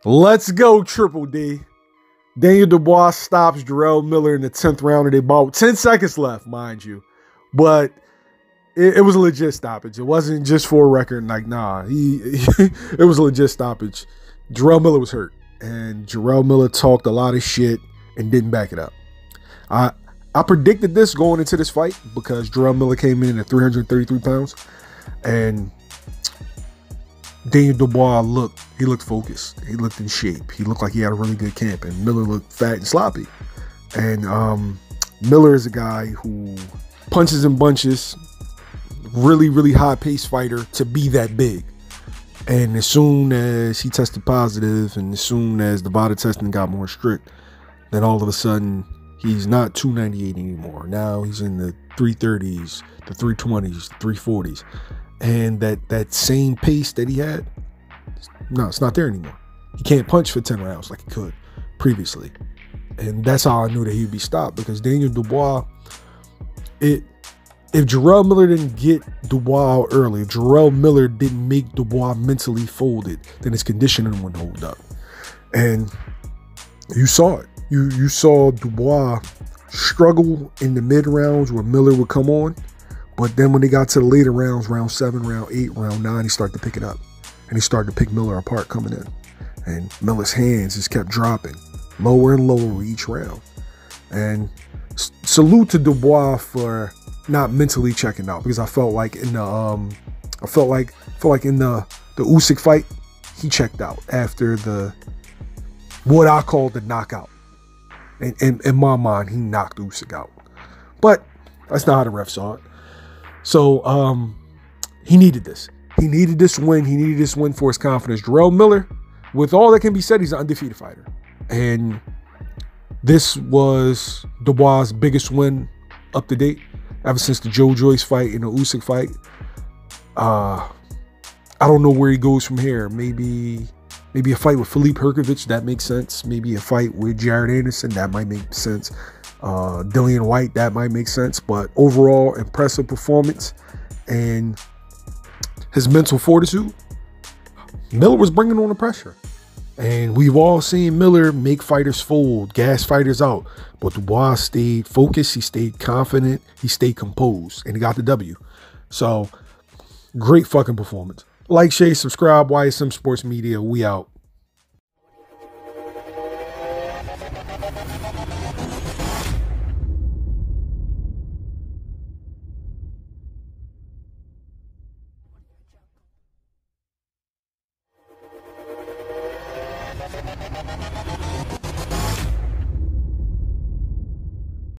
Let's go, Triple D. Daniel Dubois stops Jarrell Miller in the 10th round of their bout. 10 seconds left, mind you. But it was a legit stoppage. It wasn't just for a record. Like, nah, it was a legit stoppage. Jarrell Miller was hurt. And Jarrell Miller talked a lot of shit and didn't back it up. I predicted this going into this fight because Jarrell Miller came in at 333 pounds. And Daniel Dubois looked focused. He looked in shape. He looked like he had a really good camp. And Miller looked fat and sloppy. And Miller is a guy who punches and bunches. Really, really high-paced fighter to be that big. And as soon as he tested positive and as soon as the body testing got more strict, then all of a sudden he's not 298 anymore. Now he's in the 330s, the 320s, 340s. And that same pace that he had, no, it's not there anymore. He can't punch for 10 rounds like he could previously. And that's how I knew that he'd be stopped, because Daniel Dubois, if Jarrell Miller didn't get Dubois out early, if Jarrell Miller didn't make Dubois mentally folded, then his conditioning wouldn't hold up. And you saw it. You saw Dubois struggle in the mid rounds where Miller would come on. But then when they got to the later rounds, round 7, round 8, round 9, he started to pick it up. And he started to pick Miller apart coming in. And Miller's hands just kept dropping lower and lower each round. And salute to Dubois for not mentally checking out, because I felt like in the the Usyk fight, he checked out after what I call the knockout. And in my mind, he knocked Usyk out. But that's not how the ref saw it. So he needed this. He needed this win. He needed this win for his confidence. Jarrell Miller, with all that can be said, he's an undefeated fighter. And this was Dubois' biggest win up to date, ever since the Joe Joyce fight and the Usyk fight. I don't know where he goes from here. Maybe a fight with Philippe Herkovich, that makes sense. Maybe a fight with Jared Anderson, that might make sense. Dillian White, that might make sense. But overall, impressive performance and his mental fortitude. Miller was bringing on the pressure. And we've all seen Miller make fighters fold, gas fighters out. But Dubois stayed focused, he stayed confident, he stayed composed, and he got the W. So, great fucking performance. Like, share, subscribe, YSM Sports Media. We out.